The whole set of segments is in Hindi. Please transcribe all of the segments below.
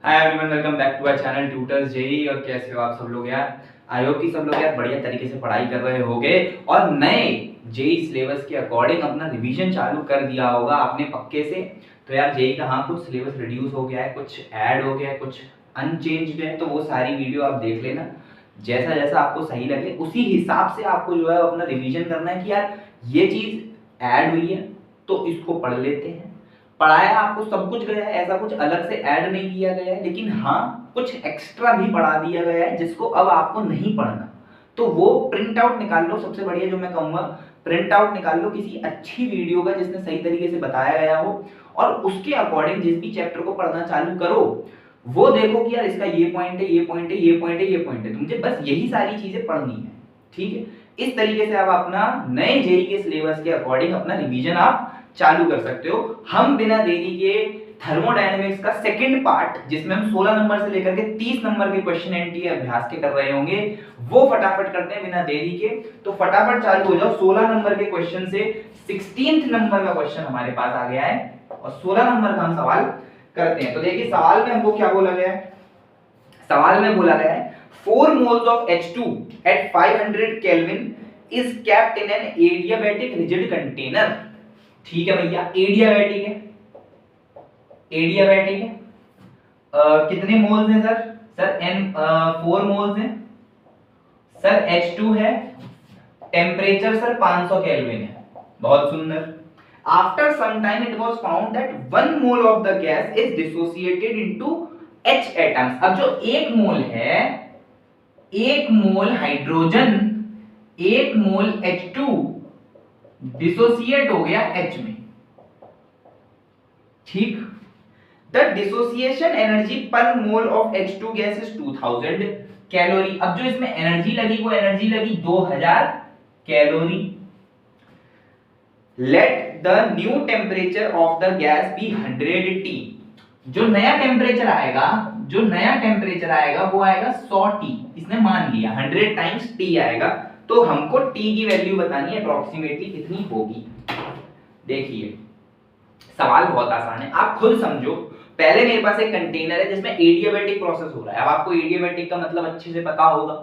Hi everyone, welcome back to our channel tutors JE. और कैसे हो आप सब लोग यार। आई होप कि सब लोग यार बढ़िया तरीके से पढ़ाई कर रहे होगे और नए जेई सिलेबस के अकॉर्डिंग अपना रिवीजन चालू कर दिया होगा आपने पक्के से। तो यार जेई का हाँ कुछ सिलेबस रिड्यूस हो गया है, कुछ ऐड हो गया है, कुछ अनचेंज्ड है, तो वो सारी वीडियो आप देख लेना। जैसा जैसा आपको सही लगे उसी हिसाब से आपको जो है अपना रिवीजन करना है कि यार ये चीज ऐड हुई है तो इसको पढ़ लेते हैं। पढ़ाया आपको सब कुछ गया है, ऐसा कुछ अलग से ऐड नहीं किया गया है, लेकिन हाँ कुछ एक्स्ट्रा भी पढ़ा दिया गया है जिसको अब आपको नहीं पढ़ना। तो वो प्रिंट आउट निकाल लो। सबसे बढ़िया जो मैं कहूंगा, प्रिंट आउट निकाल लो किसी अच्छी वीडियो का जिसमें सही तरीके से बताया गया हो और उसके अकॉर्डिंग जिस भी चैप्टर को पढ़ना चालू करो वो देखो कि यार इसका ये पॉइंट है, ये पॉइंट है, ये पॉइंट है, ये पॉइंट है, मुझे बस यही सारी चीजें पढ़नी है। ठीक है, इस तरीके से आप अपना नए जेई के सिलेबस के अकॉर्डिंग अपना रिवीजन आप चालू कर सकते हो। हम बिना देरी के थर्मोडायनेमिक्स का सेकंड पार्ट जिसमें हम 16 नंबर से लेकर के 30 नंबर के क्वेश्चन एनटीए अभ्यास के कर रहे होंगे वो फटाफट करते हैं बिना देरी के। तो फटाफट चालू हो जाओ 16 नंबर के क्वेश्चन से। 16th नंबर का क्वेश्चन हमारे पास आ गया है और 16 नंबर का हम सवाल करते हैं। तो देखिए सवाल में हमको क्या बोला गया है। सवाल में बोला गया है 4 moles of H2 at 500 Kelvin is kept in an adiabatic rigid container। ठीक है भैया, एडियाबैटिक है, एडियाबैटिक है। कितने मोल्स हैं सर? सर n 4 मोल्स हैं सर। H2 है, टेम्परेचर सर 500 केल्विन है। बहुत सुंदर। After some time it was found that 1 mole of the gas is dissociated into H atoms. अब जो 1 मोल है, 1 मोल हाइड्रोजन, 1 मोल H2 डिसोसिएट हो गया H में। ठीक, the dissociation energy per mole of H2 gas is 2000 calorie. अब जो इसमें एनर्जी लगी वो एनर्जी लगी 2000 calorie. Let the new temperature of the gas be 100 T। जो नया टेम्परेचर आएगा, जो नया टेम्परेचर आएगा वो आएगा 100 T। इसने मान लिया 100 टाइम्स T आएगा, तो हमको T की वैल्यू बतानी है अप्रोक्सीमेटली कितनी होगी। देखिए सवाल बहुत आसान है, आप खुद समझो। पहले मेरे पास एक कंटेनर है जिसमें एडियाबैटिक प्रोसेस हो रहा है। अब आपको एडियाबैटिक का मतलब अच्छे से पता होगा।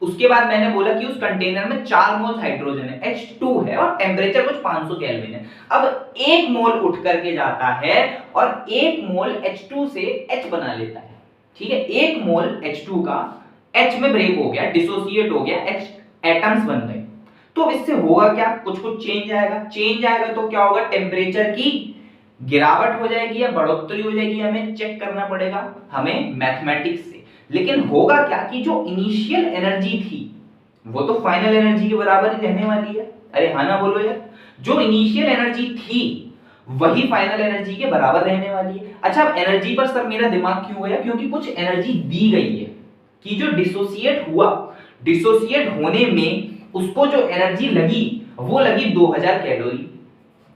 उसके बाद मैंने बोला कि उस कंटेनर में 4 मोल हाइड्रोजन है, H2 है और टेम्परेचर कुछ 500 केल्विन है। अब 1 मोल उठ करके जाता है और 1 मोल H2 से H बना लेता है। ठीक है, 1 मोल H2 का H में ब्रेक हो गया, डिसोसिएट हो गया, H एटम्स बन गए। तो इससे होगा क्या? कुछ कुछ चेंज आएगा। चेंज आएगा तो क्या होगा? टेम्परेचर की गिरावट हो जाएगी या बढ़ोतरी हो जाएगी, हमें चेक करना पड़ेगा, हमें मैथमेटिक्स से। लेकिन होगा क्या कि जो इनिशियल एनर्जी थी वो तो फाइनल एनर्जी के बराबर ही रहने वाली है। अरे हाँ ना बोलो यार, जो इनिशियल एनर्जी थी वही फाइनल एनर्जी के बराबर रहने वाली है। अच्छा, अब एनर्जी पर सर मेरा दिमाग क्यों गया? क्योंकि कुछ एनर्जी दी गई है कि जो डिसोसिएट हुआ, डिसोसिएट होने में उसको जो एनर्जी लगी वो लगी 2000 कैलोरी।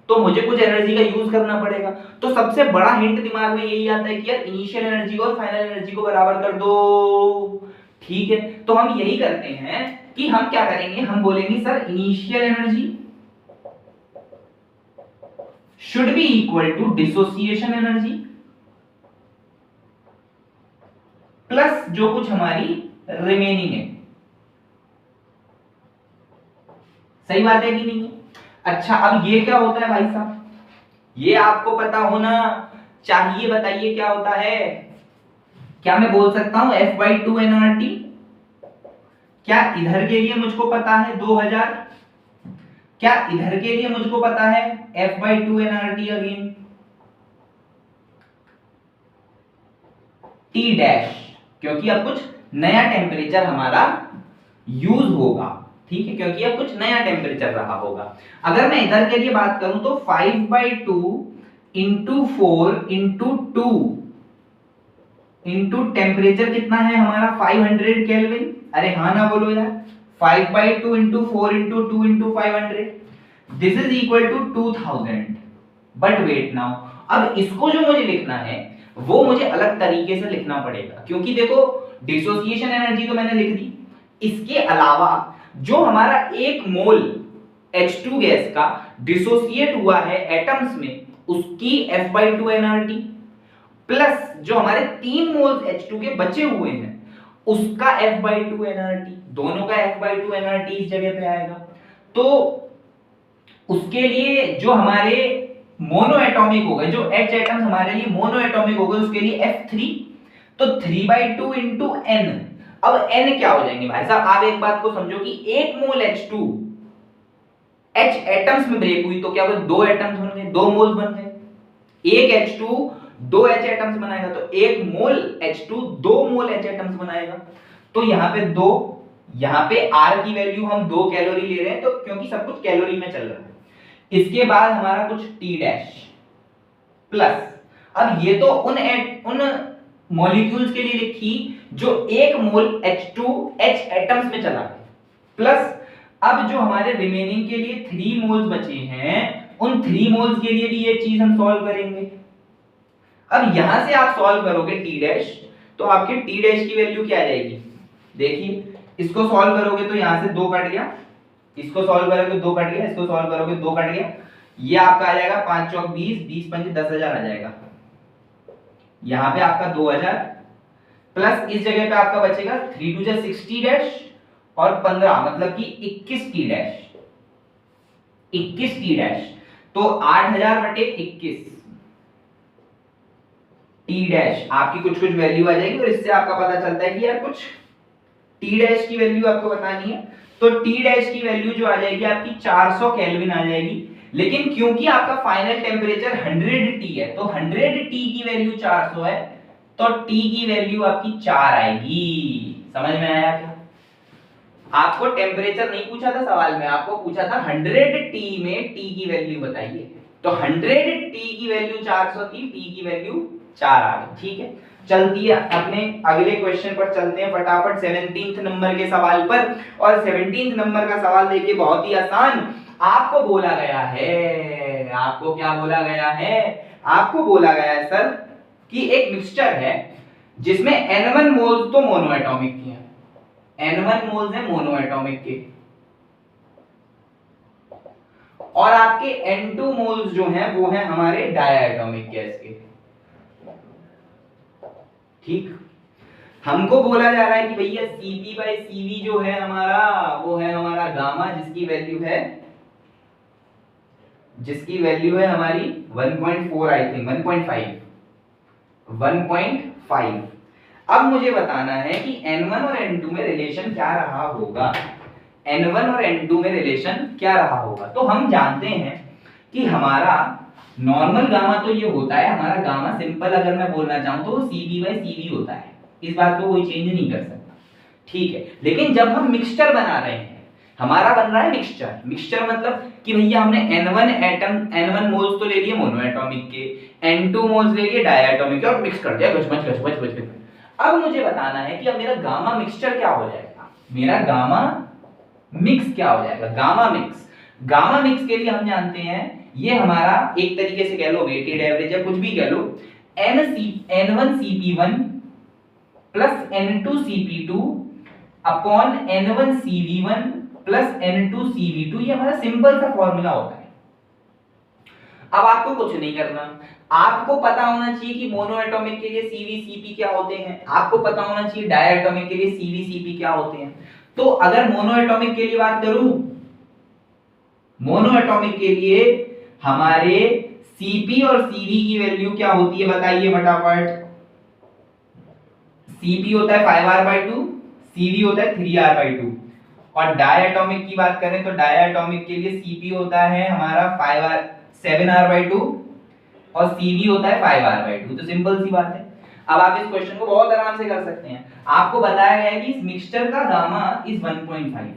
तो मुझे कुछ एनर्जी का यूज करना पड़ेगा। तो सबसे बड़ा हिंट दिमाग में यही आता है कि यार इनिशियल एनर्जी और फाइनल एनर्जी को बराबर कर दो। ठीक है, तो हम यही करते हैं कि हम क्या करेंगे, हम बोलेंगे sir initial energy should be equal to dissociation energy plus जो कुछ हमारी रिमेनिंग है। सही बात है कि नहीं? अच्छा, अब ये क्या होता है भाई साहब? ये आपको पता होना चाहिए। बताइए क्या होता है? क्या मैं बोल सकता हूं F/2 nRT? क्या इधर के लिए मुझको पता है 2000? क्या इधर के लिए मुझको पता है F/2 nRT again T dash, क्योंकि अब कुछ नया टेम्परेचर हमारा यूज होगा। ठीक है, क्योंकि अब कुछ नया टेम्परेचर रहा होगा। अगर मैं इधर के लिए बात करूं तो 5/2 इंटू 4 इंटू 2 इंटू टेम्परेचर कितना है हमारा 500 केल्विन। अरे हाँ ना बोलो यार, 5/2 into 4 into 2 into 500, this is equal to 2000। But wait now, अब इसको जो मुझे लिखना है वो मुझे अलग तरीके से लिखना पड़ेगा, क्योंकि देखो डिसोसिएशन एनर्जी तो मैंने लिख दी, इसके अलावा जो हमारा 1 मोल H2 गैस का डिसोसिएट हुआ है एटम्स में उसकी F/2 nRT प्लस जो हमारे 3 मोल्स H2 के बचे हुए हैं उसका F/2 nRT, दोनों का F/2 nRT इस जगह पे आएगा। तो उसके लिए जो हमारे मोनो एटॉमिक हो गए, जो H एटम्स हमारे लिए मोनो एटॉमिक हो गए, उसके लिए F3, तो 3/2 इंटू n। अब n क्या हो जाएंगे भाई साहब, आप एक बात को समझो कि एक मोल H2 H एटम्स में ब्रेक हुई तो क्या वो 2 एटम्स बन गए, 2 मोल्स बन गए। एक H2 2 H एटम्स बनाएगा तो एक मोल H2 2 मोल H एटम्स बनाएगा। तो यहाँ पे 2, यहाँ पे R की वैल्यू हम 2 कैलोरी ले रहे हैं, तो क्योंकि सब कुछ कैलोरी में चल रहा है। इसके बाद हमारा कुछ T डैश प्लस, अब ये तो उन मॉलिक्यूल्स के लिए लिखी जो एक मोल H2 H एटम्स में चला गया, प्लस अब जो हमारे रिमेनिंग के लिए 3 मोल्स बचे हैं उन 3 मोल्स के लिए भी ये चीज हम सॉल्व करेंगे। अब यहां से आप सॉल्व करोगे T डैश, तो आपके T डैश की वैल्यू क्या आ जाएगी, देखिए इसको सॉल्व करोगे तो यहां से 2 कट गया, इसको सॉल्व करोगे 2 कट गया, इसको सॉल्व करोगे 2 कट गया, ये आपका आ जाएगा 5 चौक 20, 20 पंजे 10,000 आ जाएगा। यहां पे आपका 2000 प्लस इस जगह पे आपका बचेगा 3 2 60 डैश और 15 मतलब कि 21 T डैश, 21 T डैश, तो 8000 बटे 21 T डैश आपकी कुछ कुछ वैल्यू आ जाएगी, और इससे आपका पता चलता है कि यार कुछ T डैश की वैल्यू आपको बतानी है। तो T डैश की वैल्यू जो आ जाएगी आपकी 400 केल्विन आ जाएगी, लेकिन क्योंकि आपका फाइनल टेम्परेचर 100 T है, तो 100 T की वैल्यू 400 है, तो T की वैल्यू आपकी 4 आएगी। समझ में आया क्या? आपको टेम्परेचर नहीं पूछा था सवाल में, आपको पूछा था 100 T में T की वैल्यू बताइए, तो 100 T की वैल्यू 400 थी, T की वैल्यू 4 आ गई। ठीक है, चलती है अपने अगले क्वेश्चन पर चलते हैं फटाफट 17th नंबर के सवाल पर। और 17th नंबर का सवाल देखिए बहुत ही आसान, आपको बोला गया है, आपको क्या बोला गया है, आपको बोला गया है सर कि एक मिक्सचर है जिसमें N1 मोल्स तो मोनो एटॉमिक के हैं, N1 मोल्स है मोनो एटॉमिक के, और आपके N2 मोल्स जो हैं वो हैं हमारे डायएटॉमिक गैस के। ठीक, हमको बोला जा रहा है कि भैया Cp/Cv जो है हमारा वो है हमारा गामा, जिसकी वैल्यू है हमारी 1.4 आई थिंक 1.5। अब मुझे बताना है कि N1 और N2 में रिलेशन क्या रहा होगा, N1 और N2 में रिलेशन क्या रहा होगा। तो हम जानते हैं कि हमारा नॉर्मल गामा तो ये होता है, हमारा गामा सिंपल अगर मैं बोलना चाहूं तो वो Cp/Cv होता है, इस बात को कोई चेंज नहीं कर सकता। ठीक है, लेकिन जब हम मिक्सचर बना रहे हैं, हमारा बन रहा है मिक्सचर मतलब कि भैया हमने N1 मोल्स तो ले लिए मोनो एटॉमिक के, N2 मोल्स ले लिए डायएटॉमिक के और मिक्स कर दिया घच। अब मुझे बताना है कि अब मेरा गामा मिक्सचर क्या हो जाएगा, मेरा गामा मिक्स क्या हो जाएगा। गामा मिक्स के लिए हम जानते हैं ये हमारा एक तरीके से कह लो वेटेड एवरेज या कुछ भी कह लो, N1Cp1 plus N2Cp2 upon N1Cv1 plus N2Cv2, ये हमारा सिंपल सा फॉर्मूला होता है। अब आपको कुछ नहीं करना, आपको पता होना चाहिए कि मोनो एटॉमिक के लिए CvCp क्या होते हैं, आपको पता होना चाहिए डायएटॉमिक के लिए CvCp क्या होते हैं। तो अगर मोनो एटॉमिक के लिए बात करूं, मोनो एटॉमिक के लिए हमारे Cp और Cv की वैल्यू क्या होती है बताइए फटाफट। Cp होता है 5r/2, Cv होता है 3r/2। और डायएटॉमिक की बात करें तो डायएटॉमिक के लिए Cp होता है हमारा 7r/2 और Cv होता है 5r/2। तो सिंपल सी बात है, अब आप इस क्वेश्चन को बहुत आराम से कर सकते हैं। आपको बताया गया है कि इस मिक्सचर का गामा इज 1.5,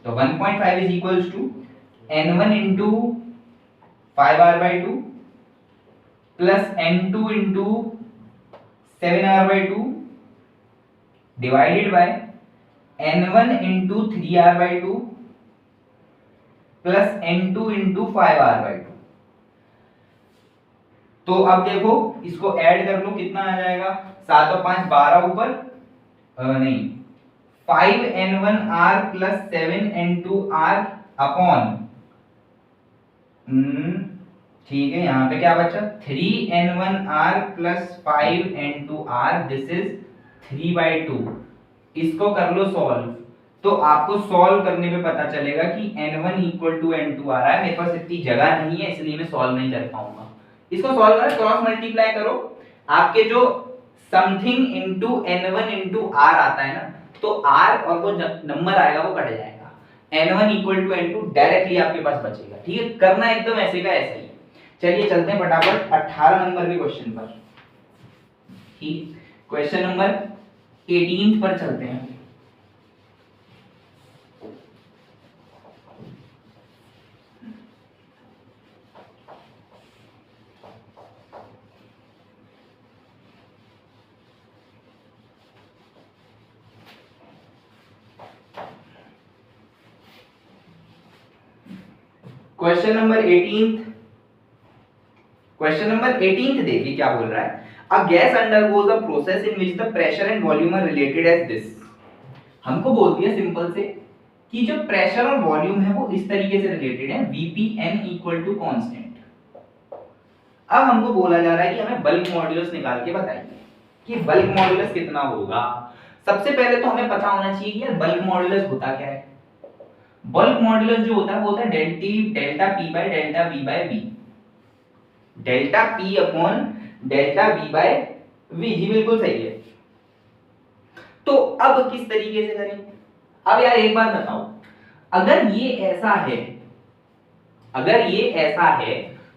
तो 1.5 is equals to N1 into 5r/2 plus N2 into 7r/2 divided by N1 into 3r/2 plus N2 into 5r/2। तो अब देखो इसको ऐड कर लो, कितना आ जाएगा, 7 और 5 12 ऊपर नहीं 5N1r प्लस 7N2r अपॉन ठीक है, यहाँ पे क्या बचा 3n1r plus 5n2r, this is 3/2। इसको कर लो सॉल्व, तो आपको सॉल्व करने पे पता चलेगा कि n1 इक्वल टू n2 आ रहा है। मेरे पास इतनी जगह नहीं है इसलिए मैं सॉल्व नहीं कर पाऊंगा। इसको सॉल्व करो, क्रॉस मल्टीप्लाई करो, आपके जो something into n1 into r आता है ना, तो r और वो नंबर आएगा वो कट जाएगा, n1 equal to n2 directly आपके पास बचेगा। ठीक है, करना एकदम ऐसे का ऐसा ही। चलिए चलते हैं फटाफट 18 नंबर के क्वेश्चन पर। ठीक, क्वेश्चन नंबर 18 पर चलते हैं। क्वेश्चन नंबर 18, क्वेश्चन नंबर 18 देखिए क्या बोल रहा है। A gas undergoes a process in which the pressure and volume are related as this. हमको बोल दिया सिंपल से कि जो प्रेशर और वॉल्यूम है वो इस तरीके से रिलेटेड है, Vpn इक्वल टू कांस्टेंट। अब हमको बोला जा रहा है कि हमें बल्क मॉड्यूलस निकाल के बताइए कि बल्क मॉड्यूलस कितना होगा। सबसे पहले तो हमें पता होना चाहिए कि यार बल्क मॉड्यूलस होता क्या है। बल्क मॉड्यूलस जो होता है वो होता है delta P by delta V by V, delta P upon delta V by V. जी बिल्कुल सही है। तो अब किस तरीके से करें। अब यार एक बात बताओ, अगर ये ऐसा है, अगर ये ऐसा है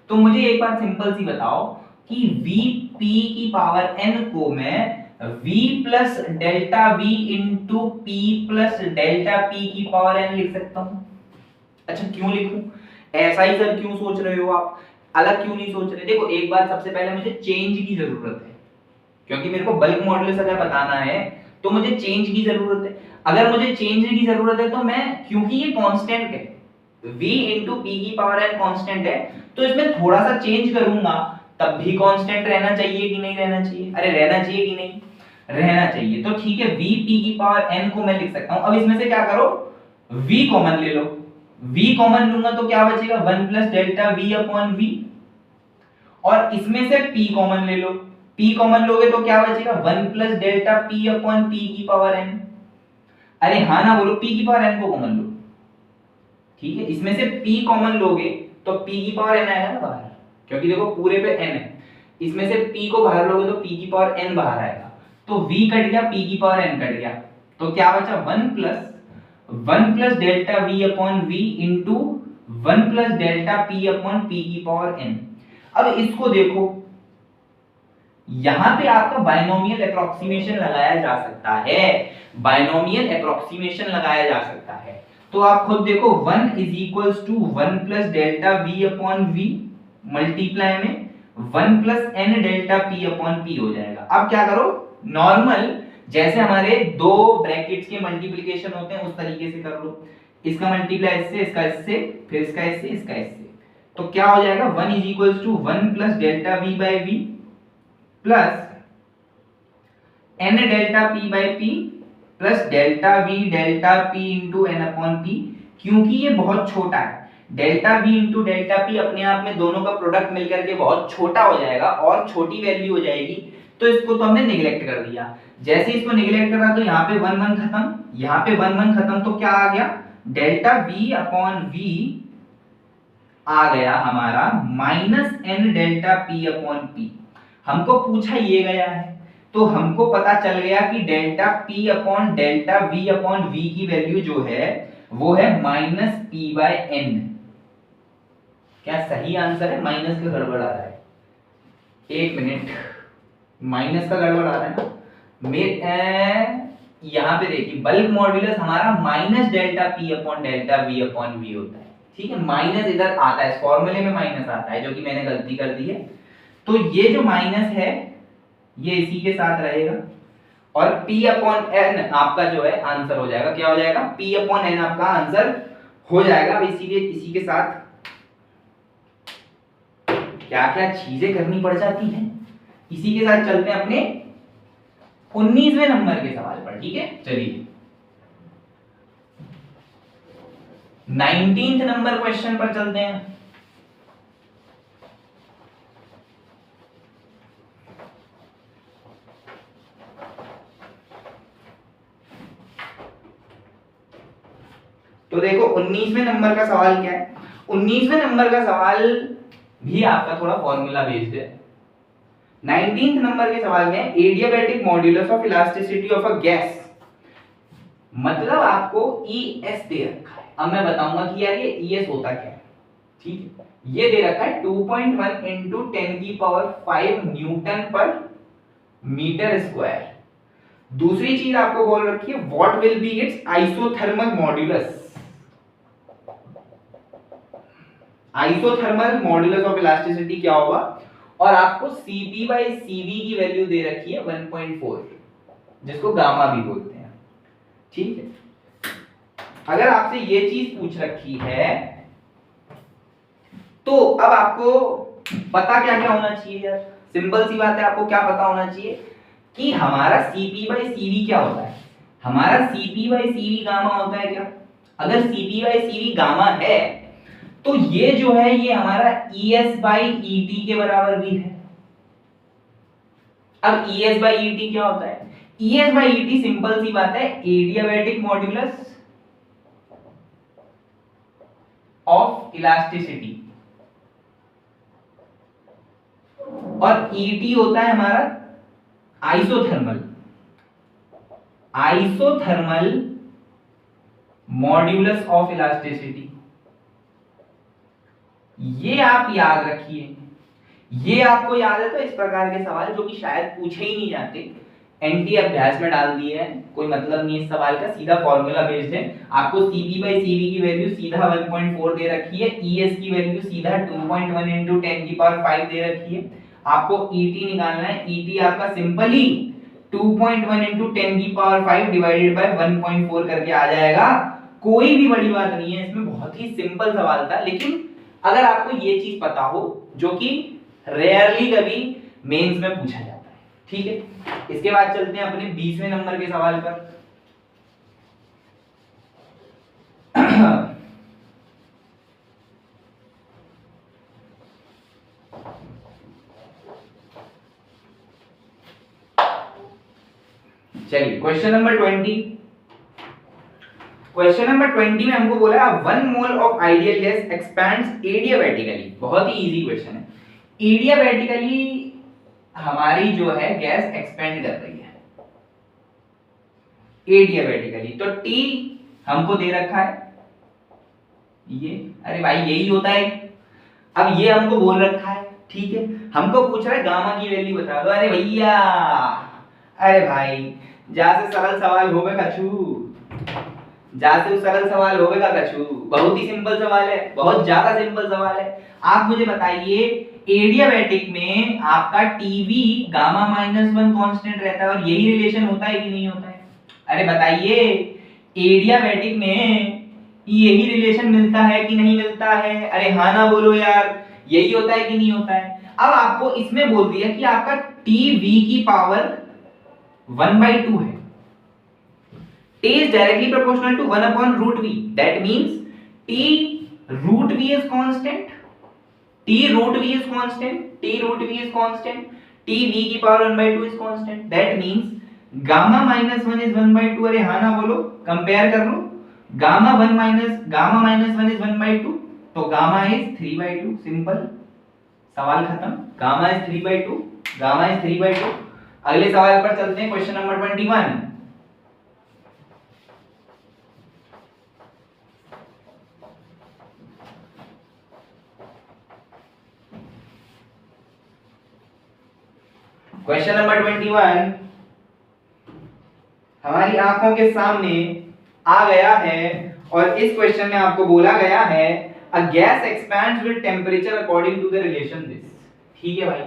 तो मुझे एक बात सिंपल सी बताओ कि Vp की पावर n को मैं v plus delta v into p plus delta p की पावर n लिख सकता हूं। अच्छा क्यों लिखूं, ऐसा ही सर क्यों सोच रहे हो आप, अलग क्यों नहीं सोच रहे। देखो एक बात, सबसे पहले मुझे चेंज की जरूरत है, क्योंकि मेरे को बल्क मॉड्यूलस अगर बताना है तो मुझे चेंज की जरूरत है। अगर मुझे चेंज की जरूरत है तो मैं, क्योंकि ये कांस्टेंट है v इंटू पी की पावर n कांस्टेंट है, तो इसमें थोड़ा सा चेंज करूंगा तब भी कांस्टेंट रहना चाहिए कि नहीं रहना चाहिए। अरे रहना चाहिए कि नहीं, रहना चाहिए। तो ठीक है, v p की पावर n को मैं लिख सकता हूं। अब इसमें से क्या करो, v कॉमन ले लो, v कॉमन लूंगा तो क्या बचेगा 1 plus delta v upon v, और इसमें से p कॉमन ले लो, p कॉमन लोगे तो क्या बचेगा 1 plus delta p upon p की पावर n। अरे हाँ ना बोलो, p की पावर n को कॉमन लो। ठीक है, इसमें से p कॉमन लोगे तो p की पावर n आएगा ना बाहर, क्योंकि देखो पूरे पे n है, इसमें से p को बाहर लोगे तो p की पावर n बाहर आएगा, तो v कट गया, p की पावर n कट गया, तो क्या बचा 1 plus delta v upon v into 1 plus delta p upon p की पावर n। अब इसको देखो, यहां पे आपका बायनोमियल एप्रोक्सीमेशन लगाया जा सकता है, बायनोमियल एप्रोक्सीमेशन लगाया जा सकता है। तो आप खुद देखो 1 is equals to 1 plus delta v upon v multiply में 1 plus n delta p upon p हो जाएगा। अब क्या करो, नॉर्मल जैसे हमारे दो ब्रैकेट्स के मल्टीप्लिकेशन होते हैं उस तरीके से कर लो, इसका मल्टीप्लाई इससे, इसका इससे, फिर इसका इससे, इसका इससे, तो क्या हो जाएगा 1 is equals to 1 plus delta v by v plus n delta p by p plus delta v delta p into n upon p। क्योंकि ये बहुत छोटा है, delta v into delta p अपने आप में दोनों का प्रोडक्ट मिलकर के बहुत छोटा हो जाएगा और छोटी वैल्यू हो जाएगी, तो इसको तो हमने निगलेक्ट कर दिया। जैसे इसको निगलेक्ट करा तो यहाँ पे 1 1 खत्म, यहाँ पे 1 1 खत्म, तो क्या आ गया डेल्टा v अपॉन v आ गया हमारा minus n delta p upon p। हमको पूछा ये गया है, तो हमको पता चल गया कि delta p upon delta v upon v की वैल्यू जो है वो है माइनस p बाय n। क्या सही आंसर है, माइनस का गड़बड़ आ रहा है, एक मिनट, माइनस का गड़बड़ आ रहा है ना। यहाँ पे देखिए बल्क मॉड्यूलस हमारा minus delta p upon delta v upon v होता है। ठीक है, माइनस इधर आता है, इस फॉर्मूले में माइनस आता है, जो कि मैंने गलती कर दी है। तो ये जो माइनस है ये इसी के साथ रहेगा, और p अपॉन n आपका जो है आंसर हो जाएगा। क्या हो जाएगा, p अपॉन n आपका आंसर हो जाएगा। अब इसी के साथ क्या क्या चीजें करनी पड़ जाती हैं, इसी के साथ चलते हैं अपने 19वें नंबर के सवाल पर। ठीक है, चलिए 19th नंबर क्वेश्चन पर चलते हैं। तो देखो 19वें नंबर का सवाल क्या है, 19वें नंबर का सवाल भी आपका थोड़ा फॉर्मूला बेस्ड है। 19th नंबर के सवाल में adiabatic modulus of elasticity of a gas, मतलब आपको ES दे रखा है। अब मैं बताऊंगा कि यार ये ES होता क्या है, ठीक है। ये दे रखा है 2.1 into 10 की पावर 5 न्यूटन पर मीटर स्क्वायर। दूसरी चीज आपको बोल रखी है what will be it's isothermal modulus, isothermal modulus of elasticity क्या होगा, और आपको CP/CV की वैल्यू दे रखी है 1.4, जिसको गामा भी बोलते हैं, ठीक है। अगर आपसे ये चीज पूछ रखी है तो अब आपको पता क्या क्या होना चाहिए यार, सिंपल सी बात है, आपको क्या पता होना चाहिए कि हमारा CP/CV क्या होता है। हमारा CP/CV गामा होता है क्या, अगर CP/CV गामा है तो ये जो है ये हमारा ES/ET के बराबर भी है। अब ES/ET क्या होता है, ES/ET सिंपल सी बात है एडियाबैटिक मॉड्यूलस ऑफ इलास्टिसिटी, और ET होता है हमारा isothermal, isothermal modulus of elasticity. ये आप याद रखिए, ये आपको याद है तो इस प्रकार के सवाल जो कि शायद पूछे ही नहीं जाते, एनटी अभ्यास में डाल दिए हैं, कोई मतलब नहीं इस सवाल का, सीधा फॉर्मूला बेस्ड है। आपको CP/CV की वैल्यू सीधा 1.4 दे रखी है, ES की वैल्यू सीधा 2.1 into 10 की पावर 5 दे रखी है। आपको ET निकालना है, ET आपका सिंपली 2.1 into 10 की पावर 5 डिवाइडेड बाय 1.4 करके आ जाएगा। कोई भी बड़ी बात नहीं है इसमें, बहुत ही सिंपल सवाल था। लेकिन अगर आपको ये चीज पता हो, जो कि रेयरली कभी मेंस में पूछा जाता है, ठीक है। इसके बाद चलते हैं अपने 20वें नंबर के सवाल पर। चलिए क्वेश्चन नंबर 20। क्वेश्चन नंबर 20 में हमको बोला है 1 mole of ideal gas expands adiabatically. बहुत ही इजी क्वेश्चन है। एडियाबैटिकली हमारी जो है गैस एक्सपेंड कर रही है एडियाबैटिकली, तो T हमको दे रखा है ये, अरे भाई यही होता है। अब ये हमको बोल रखा है, ठीक है, हमको पूछ रहा है गामा की वैल्यू बता दो। अरे भैया, अरे भाई जा से सरल सवाल होवे कछु, जा से सरल सवाल होगा कछु। बहुत ही सिंपल सवाल है, बहुत ज्यादा सिंपल सवाल है। आप मुझे बताइए एडियाबैटिक में आपका टीवी गामा -1 कांस्टेंट रहता है, और यही रिलेशन होता है कि नहीं होता है? अरे बताइए एडियाबैटिक में यही रिलेशन मिलता है कि नहीं मिलता है? अरे हाँ ना बोलो यार, यही होता है कि नहीं होता है? अब आपको इसमें बोल दिया कि आपका टीवी की पावर 1/2 है। T is directly proportional to 1 upon root v. That means T root v is constant. T root v is constant. T root v is constant. T v की power 1/2 is constant. That means gamma -1 is 1/2. अरे हाँ ना बोलो, कंपेयर कर लो। gamma 1 is 1/2, तो gamma is 3/2. सिंपल, सवाल खत्म। gamma is 3/2. gamma is 3/2. अगले सवाल पर चलते हैं, क्वेश्चन नंबर 21। क्वेश्चन नंबर 21 हमारी आंखों के सामने आ गया है, और इस क्वेश्चन में आपको बोला गया है a gas expands with temperature according to the relation this. ठीक है भाई,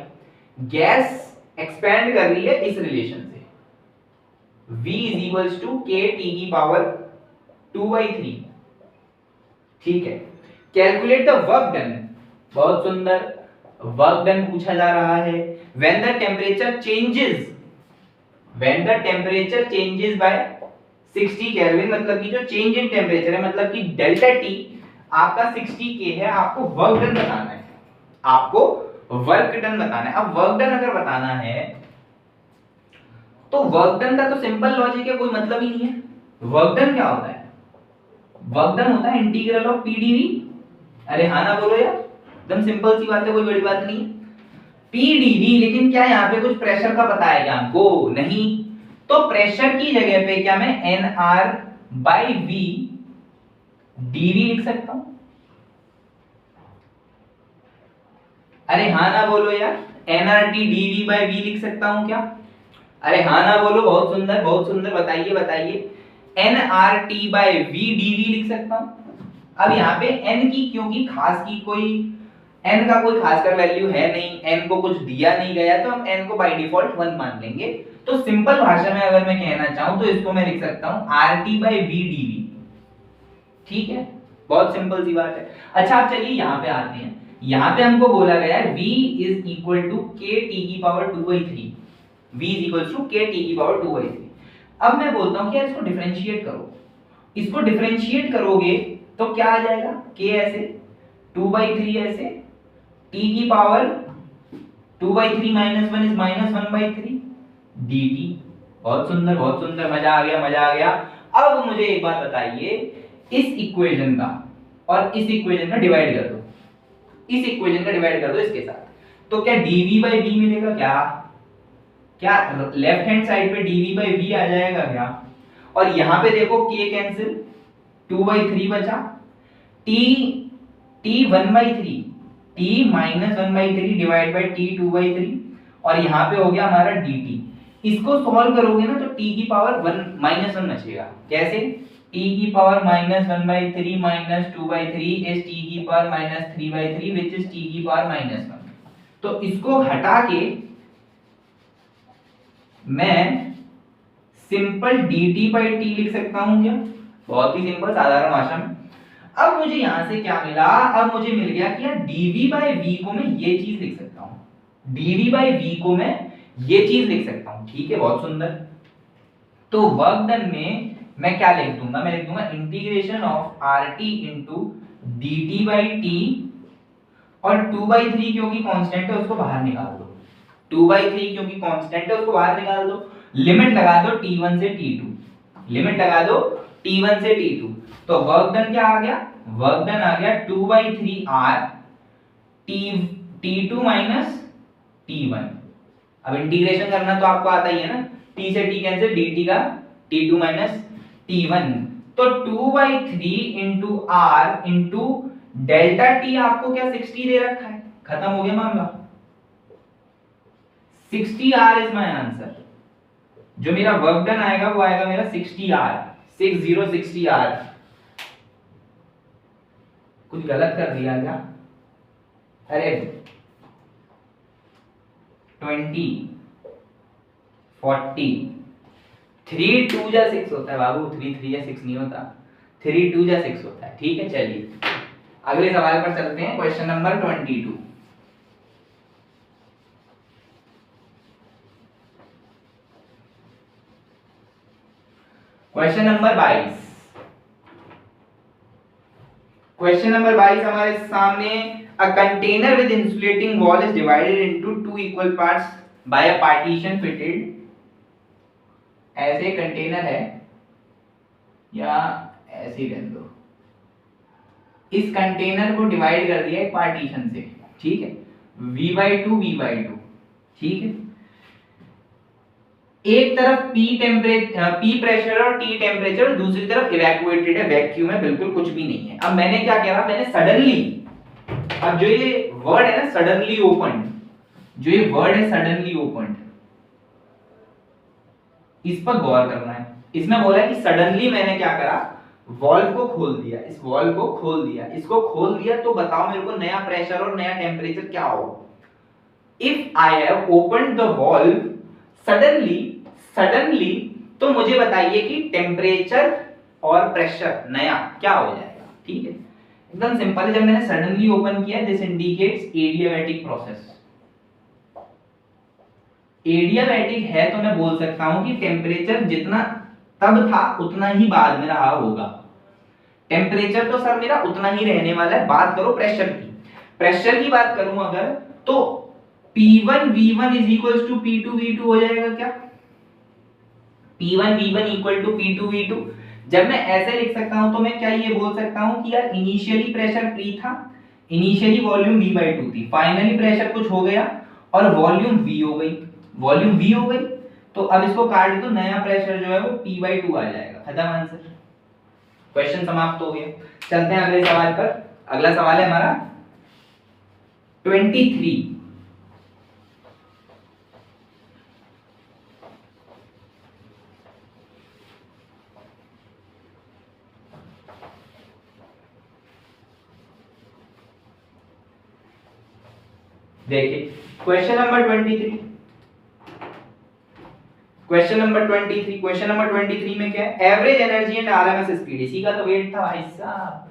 गैस एक्सपैंड कर रही है इस रिलेशन से, V = kT की पावर 2/3। ठीक है, कैलकुलेट द वर्क डन। बहुत सुंदर, वर्क डन पूछा जा रहा है। when the temperature changes by 60 kelvin, मतलब कि जो चेंज इन टेम्परेचर है, मतलब कि डेल्टा टी आपका 60 के है, आपको वर्क डन बताना है, आपको वर्क डन बताना है। अब वर्क डन अगर बताना है तो वर्क डन का तो सिंपल लॉजिक है, कोई मतलब ही नहीं है। वर्क डन क्या होता है? वर्क डन होता है इंटीग्रल ऑफ पी डीवी। अरे हाँ ना बोलो यार, एकदम सिंपल सी बात है, कोई बड़ी बात नहीं है। पी डीवी, लेकिन क्या यहाँ पे कुछ प्रेशर का पता है क्या हमको? नहीं। तो प्रेशर की जगह पे क्या मैं N R by V dV लिख सकता हूं? अरे हाँ ना बोलो यार, एनआरटी डीवी बाई वी लिख सकता हूं क्या? अरे हाँ ना बोलो, बहुत सुंदर बहुत सुंदर, बताइए बताइए। N R T by V dV लिख सकता हूं। अब यहाँ पे एन की, क्योंकि खास की कोई एन का कोई खासकर वैल्यू है नहीं, एन को कुछ दिया नहीं गया, तो हम एन को बाय डिफॉल्ट 1 मान लेंगे। तो सिंपल भाषा में अगर मैं कहना चाहूं तो इसको मैं लिख सकता हूं R T by V dV. ठीक है, बहुत सिंपल सी बात है। अच्छा अब चलिए यहाँ पे आते हैं। यहाँ पे हमको बोला गया है v is equal to K T की power 2/3, v is equal to K T की पावर 2/3। अब मैं बोलता हूँ कि यार इसको डिफरेंशिएट करो। इसको डिफरेंशिएट करोगे तो क्या आ जाएगा? k ऐसे, 2/3 ऐसे, t की power 2/3 minus 1 is minus 1/3 dt। बहुत सुंदर बहुत सुंदर, मजा आ गया मजा आ गया। अब मुझे एक बात बताइए, इस इक्वेशन का और इस इक्वेशन का डिवाइड कर दो, इस इक्वेशन का डिवाइड कर दो इसके साथ, तो क्या dv बाई v मिलेगा क्या? क्या लेफ्ट हैंड साइड पे dv बाई v आ जाएगा क्या? और यहां पे देखो k कैंसिल, 2/3 बचा, t 1/3, t minus 1/3 divide by t 2/3, और यहां पे हो गया हमारा dt। इसको सॉल्व करोगे ना तो t की पावर 1 माइनस 1 बचेगा। कैसे? t की power minus 1/3 minus 2/3 is t की power minus 3/3 which is t की पावर माइनस 1। तो इसको हटा के मैं सिंपल dt बाई t लिख सकता हूं क्या? बहुत ही सिंपल साधारण भाषा में। अब मुझे यहां से क्या मिला? अब मुझे मिल गया कि यार dv बाई v को मैं ये चीज लिख सकता हूं, dv बाई v को मैं ये चीज लिख सकता हूं। ठीक है, बहुत सुंदर। तो वर्क डन में मैं क्या लिख दूंगा? मैं लिख दूंगा integration of R T into D T by T, और 2/3 क्योंकि कांस्टेंट है उसको बाहर निकाल दो, 2/3 क्योंकि कांस्टेंट है उसको बाहर निकाल दो। लिमिट लगा दो t1 से t2, लिमिट लगा दो t1 से t2। तो वर्क डन क्या आ गया? वर्क डन आ गया 2/3 r t2 माइनस t1। अब इंटीग्रेशन करना तो आपको आता ही है ना, t से t कैंसिल, dt का t2 माइनस t1। तो 2/3 into r into delta t आपको क्या 60 दे रखा है, खत्म हो गया मामला। 60r is my answer. जो मेरा वर्क डन आएगा वो आएगा मेरा 60r, 60r। कुछ गलत कर दिया क्या? अरे 20 40 3 2 जा 6 होता है बाबू, 3 3 या 6 नहीं होता, 3 2 जा 6 होता है। ठीक है, चलिए अगले सवाल पर चलते हैं। Question number 22। Question number 22। Question number 22 हमारे सामने, a container with insulating wall is divided into 2 equal parts bye a partition fitted. ऐसे कंटेनर है या ऐसे ही रहने दो, इस कंटेनर को डिवाइड कर दिया एक पार्टीशन से। ठीक है, v/2 v/2। ठीक है, एक तरफ P प्रेशर और T टेम्परेचर, दूसरी तरफ इवैक्यूएटेड है, वैक्यूम है, बिल्कुल कुछ भी नहीं है। अब मैंने क्या करा? मैंने सडनली, अब जो ये वर्ड है ना सडनली ओपन, जो ये वर्ड है सडनली ओपन, इस पर गौर करना है। इसमें बोला है कि सडनली मैंने क्या करा? वॉल्व को खोल दिया, इस वॉल्व को खोल दिया, इसको खोल दिया, तो बताओ मेरे को नया प्रेशर और नया टेम्परेचर क्या होगा? If I have opened the valve suddenly, तो मुझे बताइए कि टेम्परेचर और प्रेशर नया क्या हो जाएगा? ठीक है, एकदम सिंपल है। जब मैंने सडनली ओपन किया, this indicates adiabatic process. Adiabatic है तो मैं बोल सकता हूं कि टेम्परेचर जितना तब था उतना ही बाद में रहा होगा। टेम्परेचर तो सर मेरा उतना ही रहने वाला है। बात करो प्रेशर की, प्रेशर की बात करूं अगर, तो P1 V1 is equal to P2 V2 हो जाएगा क्या? P1 V1 equal to P2 V2। जब मैं ऐसे लिख सकता हूं तो मैं क्या ये बोल सकता हूं कि यार इनिशियली प्रेशर P था, इनिशियली वॉल्यूम V/2 थी, फाइनली प्रेशर कुछ हो गया और वॉल्यूम V हो गई, वॉल्यूम V हो गई, तो अब इसको काट दो, नया प्रेशर जो है वो P/2 आ जाएगा, खत्म आंसर, क्वेश्चन समाप्त हो गया। चलते हैं अगले सवाल पर। अगला सवाल है हमारा 23। देखिए question number 23, question number 23, question number 23 में क्या है, average energy and RMS speed, इसी का तो वेट था भाई साहब,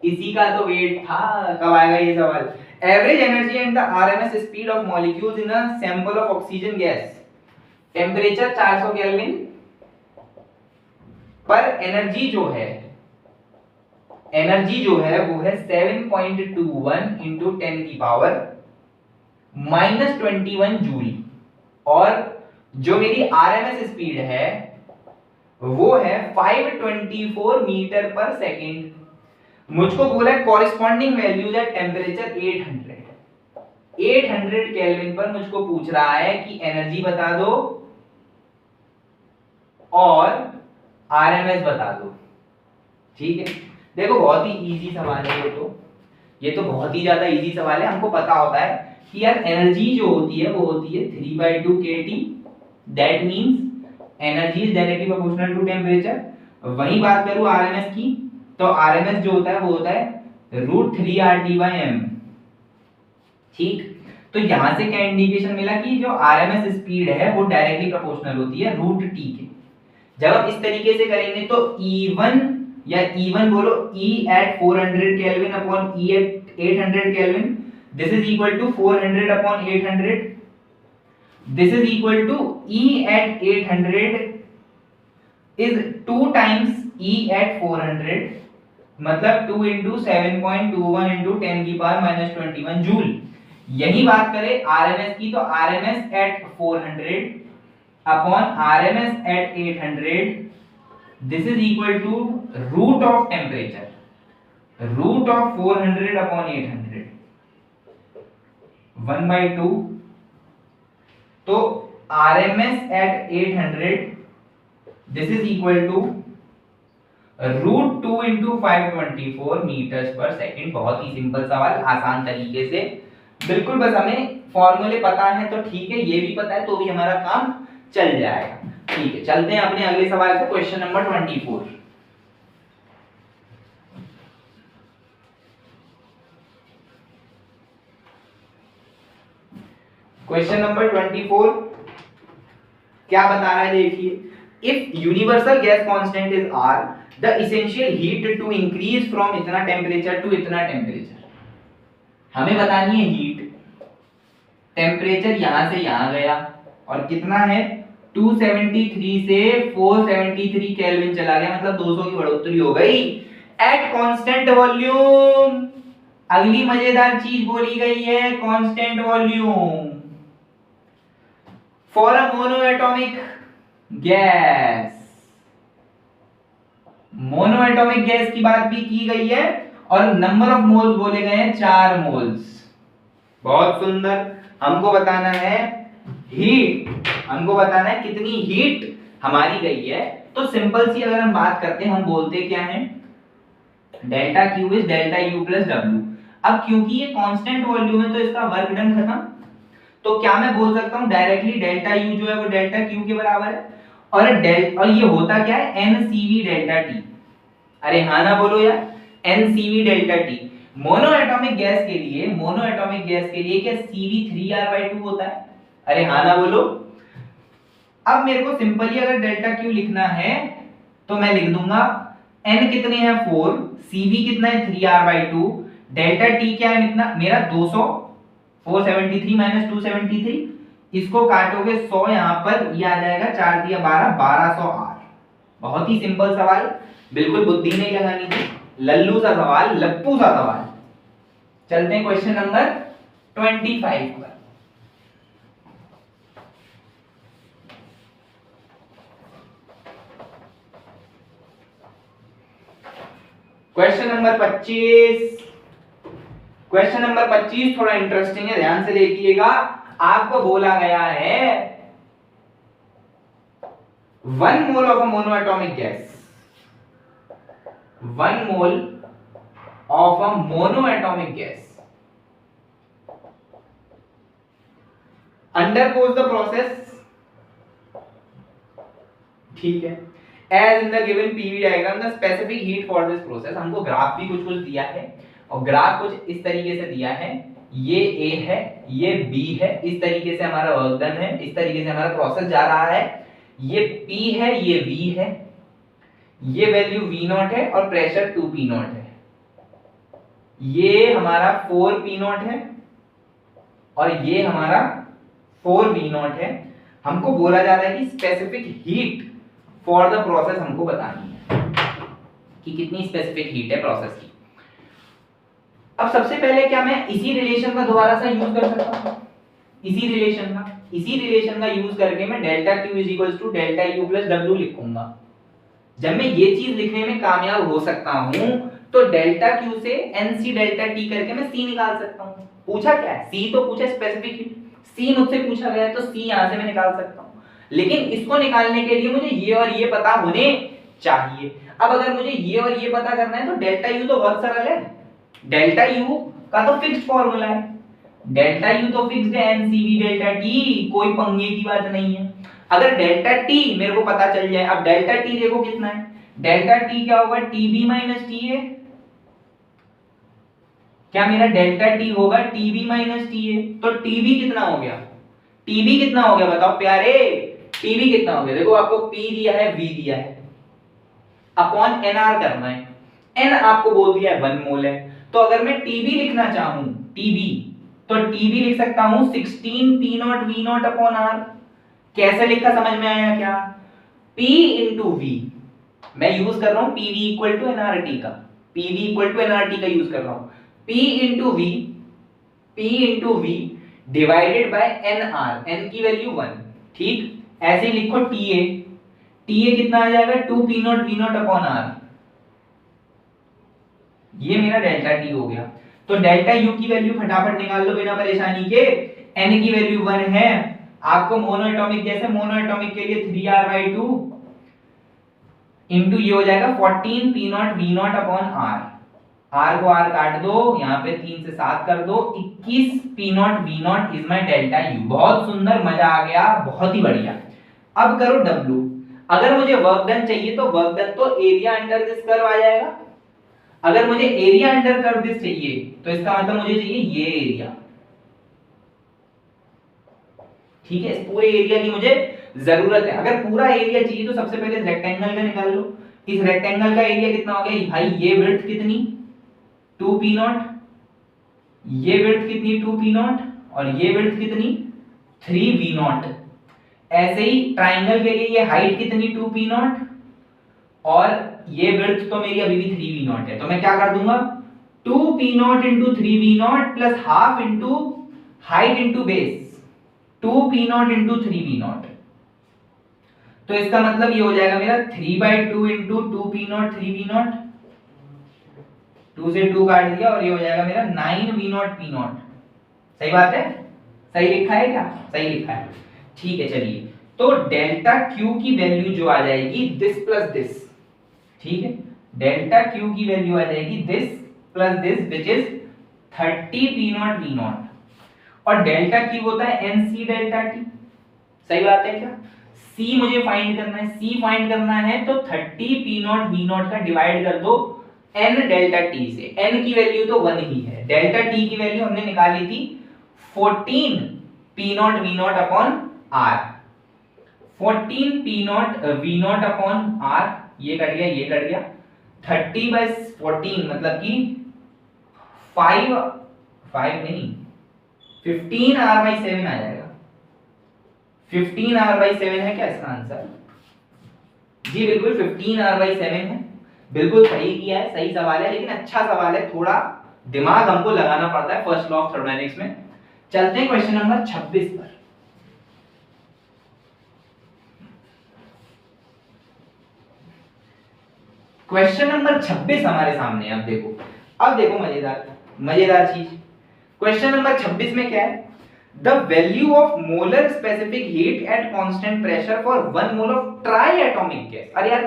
इसी का तो वेट था, कब आएगा ये सवाल। Average energy and the RMS speed of molecules in a sample of oxygen gas, temperature 400 kelvin पर एनर्जी जो है, एनर्जी जो है वो है 7.21 इंटू 10 की पावर -21 जूल, और जो मेरी आरएमएस स्पीड है वो है 524 मीटर पर सेकेंड। मुझको बोला है corresponding values at temperature 800 kelvin पर मुझको पूछ रहा है कि एनर्जी बता दो और आरएमएस बता दो। ठीक है, देखो बहुत ही इजी सवाल है ये तो बहुत ही ज्यादा इजी सवाल है। हमको पता होता है कि यार एनर्जी जो होती है वो होती है 3/2 kT, that means energy is directly proportional to temperature. वही बात करूं आरएमएस की, तो आरएमएस जो होता है वो होता है √3RT/m। ठीक, तो यहां से क्या इंडिकेशन मिला कि जो आरएमएस स्पीड है वो डायरेक्टली प्रोपोर्शनल होती है √T के। जब हम इस तरीके से करेंगे तो E1 या E1 बोलो, E at 400 Kelvin upon E at 800 Kelvin, this is equal to 400 upon 800, this is equal to E at 800 is 2 times E at 400, मतलब 2 into 7.21 into 10 की पावर -21 जूल। यही बात करें आरएमएस की, तो RMS at 400 upon RMS at 800, this is equal to root of temperature, root of 400 upon 800, 1/2। तो RMS at 800 this is equal to √2 into 524 metres पर सेकंड। बहुत ही सिंपल सवाल, आसान तरीके से, बिल्कुल बस हमें फॉर्मूले पता है तो ठीक है, ये भी पता है तो भी हमारा काम चल जाएगा। ठीक है, चलते हैं अपने अगले सवाल पे, क्वेश्चन नंबर 24। क्वेश्चन नंबर 24 क्या बता रहा है, देखिए, if universal gas constant is R, the essential heat to increase from इतना टेम्परेचर टू इतना टेम्परेचर। हमें बतानी है हीट, टेम्परेचर यहां से यहां गया और कितना है 273 से 473 केल्विन चला गया, मतलब 200 की बढ़ोतरी हो गई एट कांस्टेंट वॉल्यूम। अगली मजेदार चीज बोली गई है constant volume for a monoatomic gas. Monoatomic gas की बात भी की गई है और नंबर ऑफ मोल्स बोले गए हैं 4 मोल्स। बहुत सुंदर। हमको बताना है हीट, हमको बताना है कितनी हीट हमारी गई है। तो सिंपल सी अगर हम बात करते हैं, हम बोलते क्या है, delta Q is delta U plus W. अब क्योंकि ये कांस्टेंट वॉल्यूम है तो इसका वर्क डन खत्म, तो क्या मैं बोल सकता हूं डायरेक्टली डेल्टा यू जो है वो डेल्टा क्यू के बराबर है, और ये होता क्या है एनसीवी डेल्टा टी। अरे हाँ ना बोलो यार, NCV delta T. Monoatomic gas के लिए, मोनोएटॉमिक गैस के लिए क्या CV3R/2 होता है? अरे हाँ ना बोलो। अब मेरे को सिंपली अगर डेल्टा क्यू लिखना है तो मैं लिख दूंगा n कितने हैं 4, CV कितना है 3R/2, डेल्टा टी क्या है इतना मेरा 200, 473 माइनस 273, इसको काटोगे 100 यहां पर, ये आ जाएगा 4 दिया 12, 1200 R। बहुत ही सिंपल सवाल, बिल्कुल बुद्धि नहीं लगानी थी, लल्लू सा सवाल, लप्पू सा सवाल। चलते हैं क्वेश्चन नंबर 25 पर। क्वेश्चन नंबर 25, क्वेश्चन नंबर 25 थोड़ा इंटरेस्टिंग है, ध्यान से देखिएगा। आपको बोला गया है 1 mole of a monoatomic gas, 1 mole of a monoatomic gas undergoes the process, ठीक है, as in the given PV diagram the specific heat for this process। हमको ग्राफ भी कुछ दिया है और ग्राफ कुछ इस तरीके से दिया है, ये A है, ये B है, इस तरीके से हमारा वर्क डन है, इस तरीके से हमारा प्रोसेस जा रहा है, ये P है, ये V है, ये वैल्यू V0 है और प्रेशर 2P0 है, ये हमारा 4P0 है और ये हमारा 4V0 है। हमको बोला जा रहा है कि specific heat for the process हमको बतानी है कि कितनी स्पेसिफिक हीट है प्रोसेस की। अब सबसे पहले क्या मैं इसी रिलेशन का दोबारा से यूज कर सकता हूं? इसी रिलेशन का यूज करके मैं delta Q is equals to delta U plus W लिखूंगा। जब मैं ये चीज लिखने में कामयाब हो सकता हूं तो डेल्टा Q से NC डेल्टा T करके मैं C निकाल सकता हूं। पूछा क्या है? C तो पूछा स्पेसिफिक हीट, C मुझसे पूछा गया है तो C यहां से मैं निकाल सकता हूं। लेकिन इसको निकालने के लिए मुझे ये और ये पता होने चाहिए। अब अगर मुझे ये और ये पता करना है तो डेल्टा U तो बहुत सरल है, डेल्टा U का तो फिक्स्ड फॉर्मूला है, डेल्टा U तो फिक्स्ड है, NCV डेल्टा T, कोई पंगे की बात नहीं है। अगर डेल्टा T मेरे को पता चल जाए, अब डेल्टा T देखो कितना है, डेल्टा T क्या होगा, TB माइनस TA। क्या मेरा डेल्टा T होगा TB माइनस TA? तो TB कितना हो गया, TB कितना हो गया बताओ प्यारे, TB कितना हो गया? देखो आपको P दिया है, V दिया है, अपॉन NR करना है, N आपको बोल दिया है 1 मोल है। तो अगर मैं TB लिखना चाहूं, TB, तो TB लिख सकता हूं 16P0 V0 अपॉन R। कैसे लिखा समझ में आया क्या? P इंटू V, मैं यूज कर रहा हूं PV इक्वल टू NRT का, PV इक्वल टू NRT का यूज कर रहा हूं, P into V, P into V divided by NR, N की वैल्यू 1, ठीक। ऐसे ही लिखो TA, TA कितना आ जाएगा 2P0 V0 अपॉन R, ये मेरा डेल्टा T हो गया। तो डेल्टा U की वैल्यू फटाफट निकाल लो बिना परेशानी के। N की वैल्यू 1 है, आपको मोनोएटॉमिक जैसे मोनोएटॉमिक के लिए 3R/2 इंटू ये हो जाएगा 14P0 V0 upon R, R को R काट दो, यहाँ पे 3 से 7 कर दो, 21P0 V0 is my delta U। बहुत सुंदर, मजा आ गया, बहुत ही बढ़िया। अब करो W। अगर मुझे वर्क डन चाहिए तो वर्क डन तो एरिया अंडर दिस कर्व आ जाएगा। अगर मुझे एरिया अंडर कर्व दिस चाहिए तो इसका मतलब मुझे चाहिए ये एरिया, ठीक है, इस पूरे एरिया की मुझे जरूरत है। अगर पूरा एरिया चाहिए तो सबसे पहले रेक्टेंगल का निकाल लो। इस रेक्टेंगल का एरिया कितना हो गया भाई, ये विड्थ कितनी 2P0, ये विड्थ कितनी 2P0 और ये विड्थ कितनी 3V0। ऐसे ही ट्राइंगल के लिए ये हाइट कितनी 2P0 और ये विड्थ तो मेरी अभी भी 3V0 है, तो मैं क्या कर दूंगा 2P0 into 3V0 plus half into height into base 2P0 into 3V0। तो इसका मतलब ये हो जाएगा मेरा 3/2 इंटू 2P0 3V0, 2 से 2 काट दिया और ये हो जाएगा मेरा 9V0 P0। सही बात है, सही लिखा है क्या? सही लिखा है, ठीक है। चलिए, तो डेल्टा Q की वैल्यू जो आ जाएगी दिस प्लस दिस, ठीक है, डेल्टा Q की वैल्यू आ जाएगी this plus this which is 30P0 V0 और डेल्टा Q होता है NC डेल्टा T। सही बात है क्या? C मुझे फाइंड करना है, C फाइंड करना है तो 30P0 V0 का डिवाइड कर दो N डेल्टा T से। N की वैल्यू तो 1 ही है, डेल्टा T की वैल्यू हमने निकाली थी 14P0 V0 upon R, 14P0 V0 upon R, ये कट गया, ये कट गया, 30/14 मतलब कि 5 नहीं 15R/7 आ जाएगा। 15R/7 है क्या इसका आंसर? जी बिल्कुल 15R/7 है, बिल्कुल सही किया है, सही सवाल है, लेकिन अच्छा सवाल है, थोड़ा दिमाग हमको लगाना पड़ता है फर्स्ट लॉ ऑफ थर्मोडायनेमिक्स में। चलते हैं क्वेश्चन नंबर 26 पर। क्वेश्चन नंबर 26 हमारे सामने है। अब देखो मजेदार चीज। क्वेश्चन नंबर 26 में क्या है? The value of molar specific heat at constant pressure for 1 mole of try atomic gas. अरे यार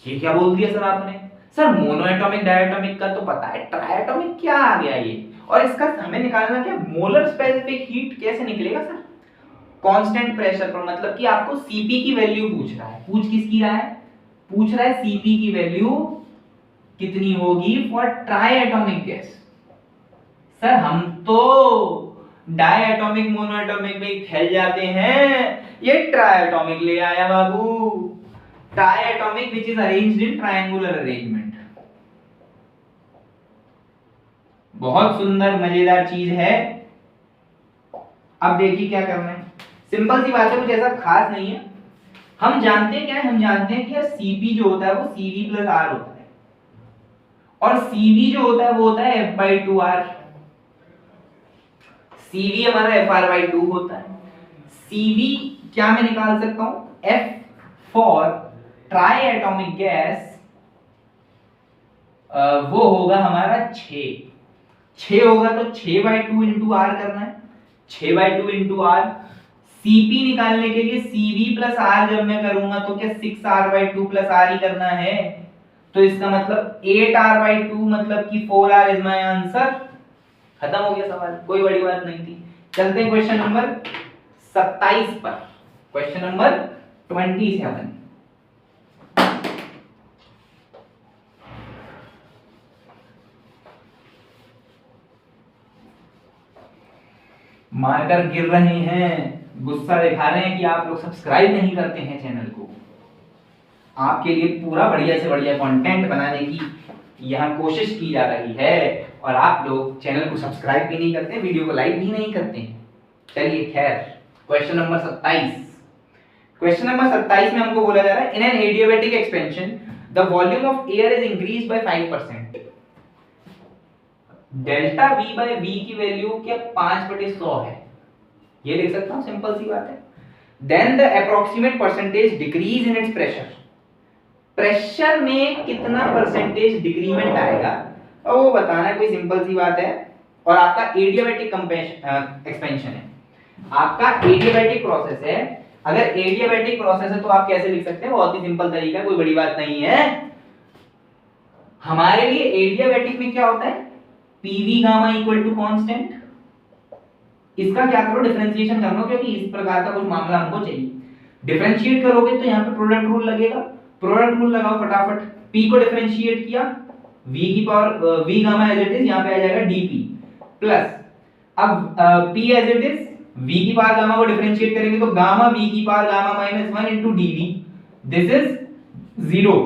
ये क्या बोल दिया सर आपने? सर मोनो एटॉमिक डायटोमिक का तो पता है, ट्राई एटॉमिक क्या आ गया ये? और इसका हमें निकालना क्या? मोलर स्पेसिफिक हीट कैसे निकलेगा सर? कांस्टेंट प्रेशर पर, मतलब कि आपको Cp की वैल्यू पूछ रहा है। पूछ किसकी रहा है? पूछ रहा है Cp की वैल्यू कितनी होगी for try atomic gas. Sir हम तो डाई एटॉमिक मोनो एटॉमिक में ही फैल जाते हैं, ये ट्राई एटॉमिक ले आया बाबू। Triatomic which is arranged in triangular arrangement. बहुत सुंदर मजेदार चीज है। अब देखिए क्या करना है, सिंपल सी बात है, कुछ ऐसा खास नहीं है। हम जानते हैं क्या है? हम जानते हैं कि यार Cp जो होता है वो Cv प्लस R होता है, और Cv जो होता है वो होता है F/2R। Cv हमारा FR/2 होता है। Cv क्या मैं निकाल सकता हूं? F for try atomic gas वो होगा हमारा 6 होगा, तो 6/2 इंटू R करना है। 6/2 इंटू R। Cp निकालने के लिए Cv प्लस R जब मैं करूंगा तो क्या 6R/2 प्लस R ही करना है? तो इसका मतलब 8R/2 मतलब कि 4R इज माय आंसर। खत्म हो गया सवाल, कोई बड़ी बात नहीं थी। चलते हैं क्वेश्चन नंबर 27 पर। Question number 27। मार्कर गिर रहे हैं, गुस्सा दिखा रहे हैं कि आप लोग सब्सक्राइब नहीं करते हैं चैनल को। आपके लिए पूरा बढ़िया से बढ़िया कंटेंट बनाने की यहाँ कोशिश की जा रही है, और आप लोग चैनल को सब्सक्राइब भी नहीं करते, वीडियो को लाइक भी नहीं करते हैं। चलिए खैर, क्वेश्चन नंबर 27। क्वेश्चन नंबर 27 में हमको बोला जा रहा है in an adiabatic expansion the volume of air is increased by 5%। Delta V by V की वैल्यू क्या 5/100 है, ये लिख सकता हूं, सिंपल सी बात है। Then the approximate percentage decrease in its pressure. Pressure में कितना परसेंटेज डिक्रीमेंट आएगा और वो बताना है, कोई सिंपल सी बात है। और आपका एडियाबैटिक एक्सपेंशन है, आपका एडियाबैटिक प्रोसेस है। अगर एडियाबैटिक प्रोसेस है तो आप कैसे लिख सकते हैं? बहुत ही सिंपल तरीका, कोई बड़ी बात नहीं है। हमारे लिए एडियाबैटिक में क्या होता है? PV gamma equal to constant. इसका क्या करो? डिफरेंशिएशन कर लो, क्योंकि इस प्रकार का कुछ मामला हमको चाहिए। डिफरेंशिएट करोगे तो यहाँ पे प्रोडक्ट रूल लगेगा, प्रोडक्ट रूल लगाओ फटाफट। P को डिफरेंशिएट किया, V की power V gamma as it is यहाँ पे आ जाएगा dP प्लस, अब P as it is V की पावर गामा को डिफरेंशिएट करेंगे तो गामा V की power gamma minus 1 into dV, this is 0।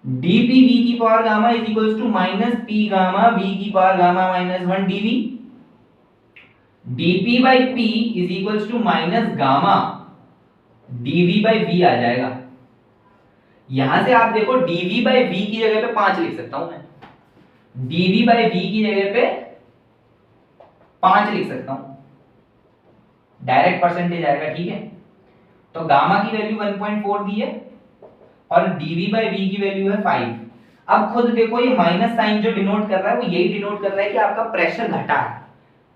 dP V की power gamma is equals to minus P gamma V की power gamma minus 1 dV। dP by P is equals to minus gamma dV by V आ जाएगा। यहां से आप देखो dV बाई V की जगह पे 5 लिख सकता हूं मैं, dV बाई V की जगह पे 5 लिख सकता हूं, डायरेक्ट परसेंटेज आएगा, ठीक है। तो गामा की वैल्यू 1.4 दी है और dV बाई V की वैल्यू है 5। अब खुद देखो ये माइनस साइन जो डिनोट कर रहा है वो यही डिनोट कर रहा है कि आपका प्रेशर घटा है।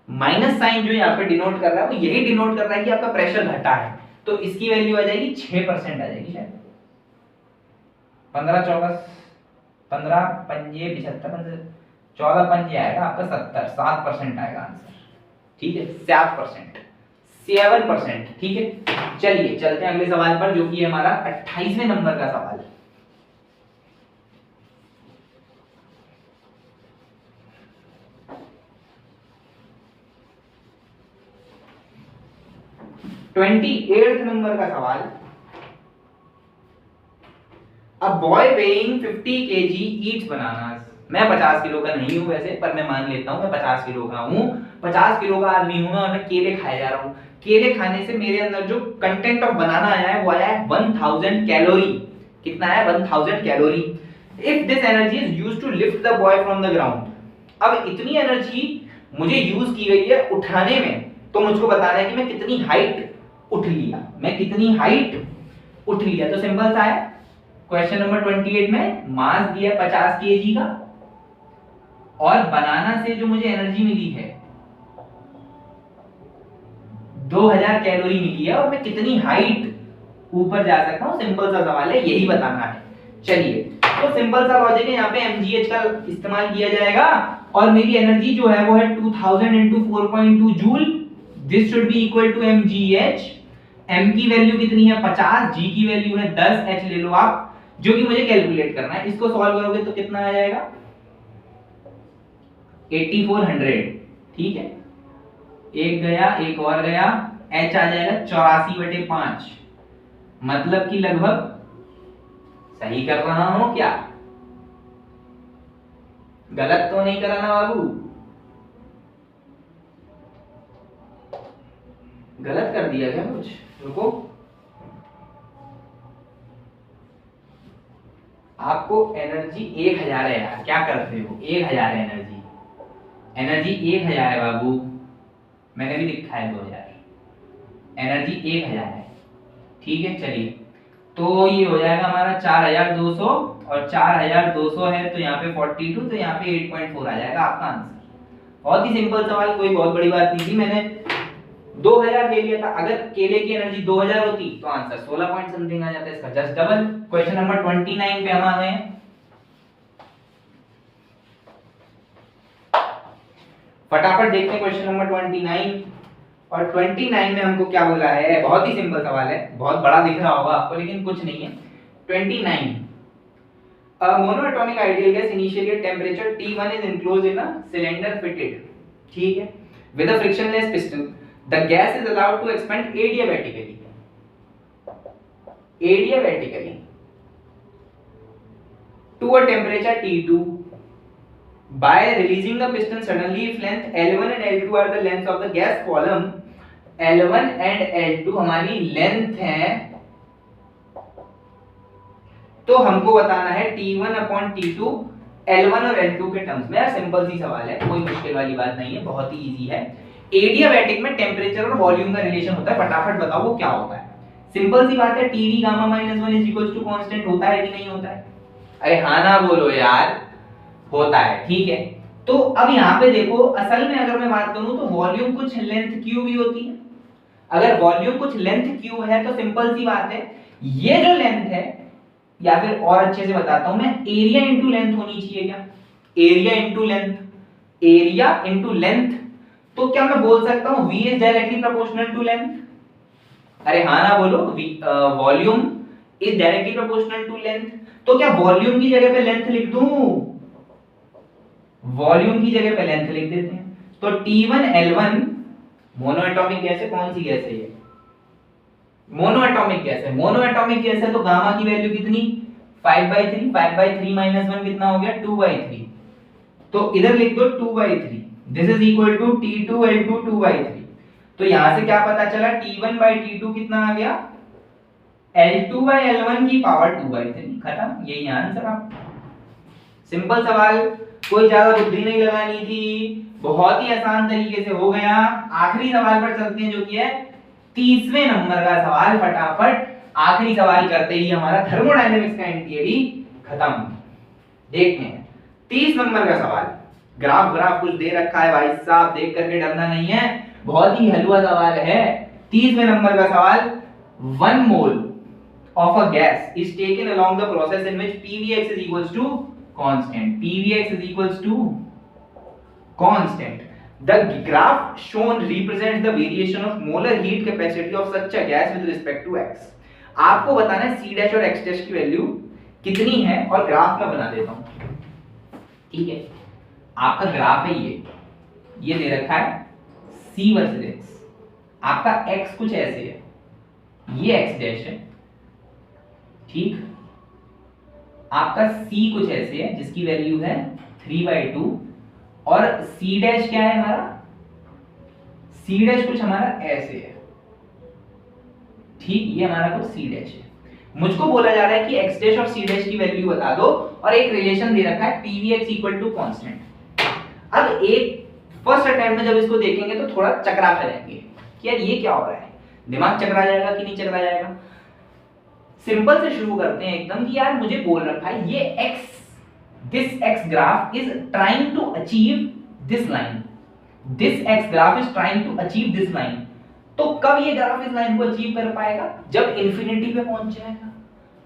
माइनस साइन जो यहाँ पे डिनोट कर रहा है वो यही डिनोट कर रहा है कि आपका प्रेशर घटा है। तो इसकी वैल्यू आ जाएगी 6% आ जाएगी शायद। 15 14 15 पंजे 75 14 पंजे आएगा आपका 70, 7% आएगा आंसर, ठीक है। 7%, ठीक है। चलिए चलते हैं अगले सवाल पर, जो कि हमारा 28वें नंबर का सवाल है। ट्वेंटी नंबर का सवाल। A boy weighing 50 kg Yeats bananas. मैं 50 किलो का नहीं हूं वैसे, पर मैं मान लेता हूं मैं 50 किलो का हूं। 50 किलो का आदमी हूं मैं और मैं केले खाए जा रहा हूं। केले खाने से मेरे अंदर जो कंटेंट ऑफ बनाना आया है वो आया है 1000 कैलोरी। कितना है? 1000 calorie. If this energy is used to lift the boy from the ground. अब इतनी एनर्जी मुझे यूज की गई है उठाने में, तो मुझको बताना है कि मैं कितनी हाइट उठ लिया, मैं कितनी हाइट उठ लिया। तो सिंपल सा है, क्वेश्चन नंबर 28 में मास दिया 50 केजी का और बनाना से जो मुझे एनर्जी मिली है 2000 कैलोरी मिली है और मैं कितनी हाइट ऊपर जा सकता हूं, सिंपल सा सवाल है, यही बताना है। चलिए, तो सिंपल सा लॉजिक है, यहाँ पे mgh का इस्तेमाल किया जाएगा और मेरी एनर्जी जो है वो है 2000 into 4.2 joule. This should be equal to mgh। m की वैल्यू कितनी है 50, g की वैल्यू है 10, h ले लो आप, जो कि मुझे कैलकुलेट करना है। इसको सॉल्व करोगे तो कितना आ जाएगा 8400। ठीक है, एक गया, एक और गया, h आ जाएगा 84/5, मतलब कि लगभग, सही कर रहा हूं क्या, गलत तो नहीं करा ना बाबू, गलत कर दिया क्या कुछ, रुको, आपको एनर्जी 1000 है यार, क्या करते हो, 1000 है एनर्जी, एनर्जी 1000 है बाबू, मैंने भी लिखा है 2000, एनर्जी 1000 है। ठीक है, चलिए, तो ये हो जाएगा हमारा 4200 और 4200 है तो यहाँ पे 42, तो यहाँ पे 8.4 आ जाएगा आपका आंसर। बहुत ही सिंपल सवाल, कोई बहुत बड़ी बात नहीं थी, मैंने 2000 ले लिया था, अगर केले की एनर्जी 2000 होती तो आंसर 16 पॉइंट समथिंग आ जाता है, इसका जस्ट डबल। क्वेश्चन नंबर 29 पे हम आ गए हैं, फटाफट देखते हैं क्वेश्चन नंबर 29। और 29 में हमको क्या बोला है, बहुत ही सिंपल सवाल है, बहुत बड़ा दिख रहा होगा आपको लेकिन कुछ नहीं है। 29, a monoatomic ideal gas initially at temperature T1 is enclosed in a cylinder fitted, ठीक है, with a frictionless piston, the gas is allowed to expand adiabatically to a temperature T2 by releasing the piston suddenly if length L1 and L2 are the lengths of the gas column, L1 and L2 हमारी लेंथ है, तो हमको बताना है T1 अपॉन T2 L1 और L2 के टर्म्स में। यार सिंपल सी सवाल है, कोई मुश्किल वाली बात नहीं है, बहुत ही इजी है। एडियाबैटिक में टेम्परेचर और वॉल्यूम का रिलेशन होता है, फटाफट बताओ वो क्या होता है। सिंपल सी बात है, TV gamma minus 1 is equal to constant होता है कि नहीं होता है, अरे हाँ ना बोलो यार, होता है। ठीक है, तो अब यहाँ पे देखो, असल में अगर मैं बात करूं तो वॉल्यूम कुछ लेंथ क्यू भी होती है, अगर वॉल्यूम कुछ लेंथ क्यू है तो सिंपल सी बात है, ये जो लेंथ है, या फिर और अच्छे से बताता हूं मैं, एरिया इंटू लेंथ होनी चाहिए क्या, area into length, area into length, तो क्या मैं बोल सकता हूं V is directly proportional to length, अरे हाँ ना बोलो, volume is directly proportional to length, तो क्या वॉल्यूम की जगह पे लेंथ लिख दूं, वॉल्यूम की जगह पे लेंथ लिख देते हैं, तो T1 L1 मोनोएटॉमिक गैस है, कौन सी गैस है ये, मोनोएटॉमिक गैस है, मोनोएटॉमिक गैस है तो गामा की वैल्यू कितनी 5/3, 5/3 माइनस 1 कितना हो गया 2/3, तो इधर लिख दो 2/3, this is equal to T2L2 2/3, तो यहां से क्या पता चला T1/T2 कितना आ गया L2/L1 की पावर 2/3, खत्म, यही आंसर। आप सिंपल सवाल, कोई ज्यादा बुद्धि नहीं लगानी थी, बहुत ही आसान तरीके से हो गया। आखिरी सवाल पर चलते हैं जो कि है 30वें नंबर का सवाल, फटाफट आखिरी सवाल करते ही हमारा थर्मोडायनेमिक्स का एनटीए खत्म। देखते हैं 30 नंबर का सवाल, ग्राफ ग्राफ कुछ दे रखा है भाई साहब, देख करके डरना नहीं है, बहुत ही हलवा सवाल है। 30वें नंबर का सवाल, 1 मोल of a gas is taken along the process in which PVX is equals to constant, PVX is equals to constant. The graph shown represents the variation of molar heat capacity of such a gas with respect to x. आपको बताना है c डैश और x डैश की वैल्यू कितनी है, और ग्राफ में बना देता हूं। ठीक है, आपका ग्राफ है ये दे रखा है c वर्सेस x, आपका x कुछ ऐसे है, ये x डैश है, ठीक, आपका c कुछ ऐसे है जिसकी वैल्यू है 3/2, और c डैश क्या है हमारा, c डैश कुछ हमारा ऐसे है, ठीक, ये हमारा कुछ c डैश है। मुझको बोला जा रहा है कि x डैश और c डैश की वैल्यू बता दो, और एक रिलेशन दे रखा है pvx इक्वल टू कांस्टेंट। अब एक फर्स्ट अटेम्प्ट में जब इसको देखेंगे तो थोड़ा चकरा जाएंगे कि यार ये क्या हो रहा है, दिमाग चकरा जाएगा कि नहीं चकरा जाएगा। सिंपल से शुरू करते हैं एकदम कि यार मुझे बोल रखा है ये x, this x graph is trying to achieve this line, this x graph is trying to achieve this line। तो कब ये ग्राफ इस लाइन को अचीव कर पाएगा? जब इंफिनिटी पे पहुंच जाएगा।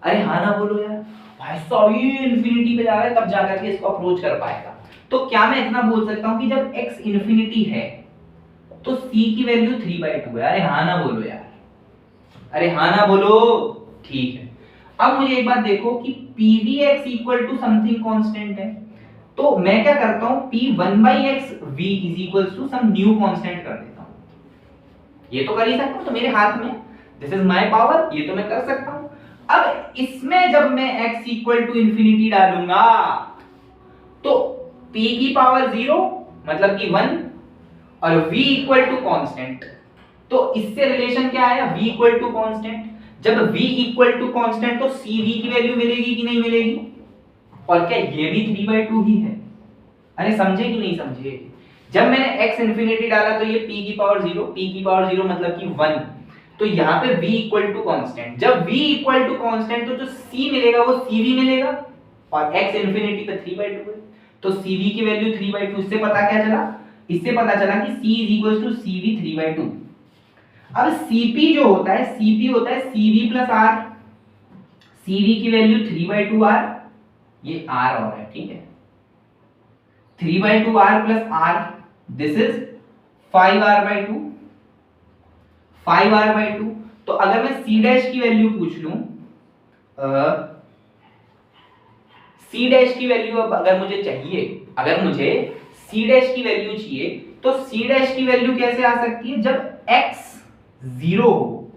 अरे हाँ ना बोलो यार, भाई साहब ये इंफिनिटी पे जा रहा है तब जाकर के इसको अप्रोच कर पाएगा। तो क्या मैं इतना बोल सकता हूं कि जब x इंफिनिटी है तो c की वैल्यू 3/2 है। अरे हाँ ना बोलो यार, अरे हाँ ना बोलो, ठीक है। अब मुझे एक बात देखो कि pvx equal to something constant है, तो मैं क्या करता हूं p1/x v is equal to some new constant कर देता हूं। ये तो कर ही सकता हूं, तो मेरे हाथ में, दिस इज माय पावर, ये तो मैं कर सकता हूं। अब इसमें जब मैं x इक्वल टू इंफिनिटी डालूंगा तो p की पावर 0 मतलब कि 1 और v इक्वल टू कांस्टेंट, तो इससे रिलेशन क्या आया, v इक्वल टू कांस्टेंट। जब v इक्वल टू कांस्टेंट तो cv की वैल्यू मिलेगी कि नहीं मिलेगी, और क्या ये भी 3/2 ही है। अरे समझे कि नहीं समझे? जब मैंने x इंफिनिटी डाला तो ये p की पावर 0, p की पावर 0 मतलब कि 1, तो यहाँ पे v इक्वल टू कांस्टेंट। जब v इक्वल टू कांस्टेंट तो जो c मिलेगा वो cv मिलेगा, और x इंफिनिटी पे 3/2 है, तो cv की वैल्यू 3/2। इससे पता क्या चला, इससे पता चला कि c is equal to cv 3/2। अब cp जो होता है, cp होता है cv प्लस r, cv की वैल्यू 3/2 r, ये r और है, ठीक है, 3/2 r plus r, this is 5r/2, 5r/2। तो अगर मैं c डैश की वैल्यू पूछ लूं, c डैश की वैल्यू अब अगर मुझे चाहिए, अगर मुझे c डैश की वैल्यू चाहिए तो c डैश की वैल्यू कैसे आ सकती है, जब x 0 हो।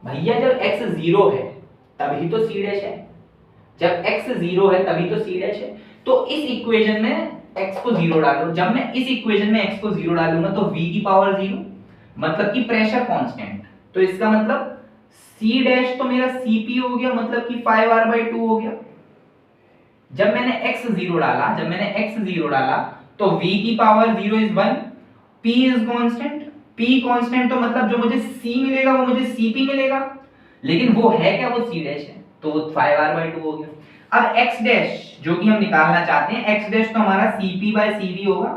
भैया जब x 0 है तभी तो c डैश है, जब x 0 है तभी तो c डैश है। तो इस इक्वेशन में x को 0 डालो, जब मैं इस इक्वेशन में x को 0 डालूंगा तो v की पावर 0 मतलब कि प्रेशर कांस्टेंट, तो इसका मतलब c डैश तो मेरा cp हो गया, मतलब कि 5r/2 हो गया। जब मैंने x 0 डाला, जब मैंने x 0 डाला तो v की power 0 is 1, p is constant, p constant तो मतलब जो मुझे c मिलेगा वो मुझे cp मिलेगा, लेकिन वो है क्या, वो c डैश है, तो 5r/2 हो गया। अब x डैश जो कि हम निकालना चाहते हैं, x डैश तो हमारा cp/cv होगा,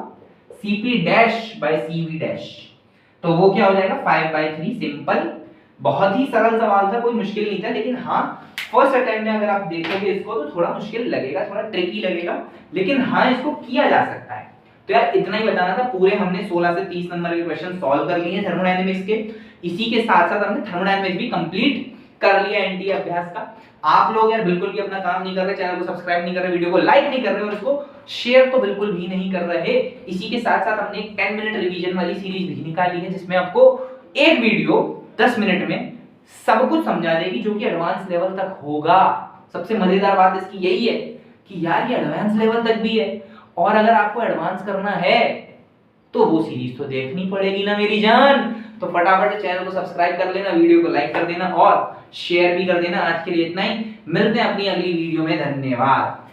cp dash by cv dash, तो वो क्या हो जाएगा 5/3। सिंपल, बहुत ही सरल सवाल था, कोई मुश्किल नहीं था, लेकिन हाँ फर्स्ट अटेम्प्ट में अगर आप देखोगे इसको तो थोड़ा मुश्किल लगेगा, थोड़ा ट्रिकी लगेगा, लेकिन हाँ इसको किया जा सकता है। तो यार इतना ही बताना था। पूरे हमने 16 से 30 नंबर के क्वेश्चन सॉल्व कर लिए थर्मोडायनेमिक्स के, इसी के साथ साथ हमने थर्मोडायनेमिक्स भी कंप्लीट कर लिया एनटीए अभ्यास का। आप लोग यार बिल्कुल भी अपना काम नहीं कर रहे, चैनल को सब्सक्राइब नहीं कर रहे, वीडियो को लाइक नहीं कर रहे और इसको शेयर तो बिल्कुल भी नहीं कर रहे। इसी के साथ साथ हमने एक 10 मिनट रिवीजन वाली सीरीज भी निकाली है, जिसमें आपको एक वीडियो 10 मिनट में सब कुछ समझा देगी, जो कि एडवांस लेवल तक होगा। सबसे मजेदार बात इसकी यही है कि यार ये एडवांस लेवल तक भी है, और अगर आपको एडवांस करना है तो वो सीरीज तो देखनी पड़ेगी ना मेरी जान। तो फटाफट चैनल को सब्सक्राइब कर लेना, वीडियो को लाइक कर देना और शेयर भी कर देना। आज के लिए इतना ही, मिलते हैं अपनी अगली वीडियो में, धन्यवाद।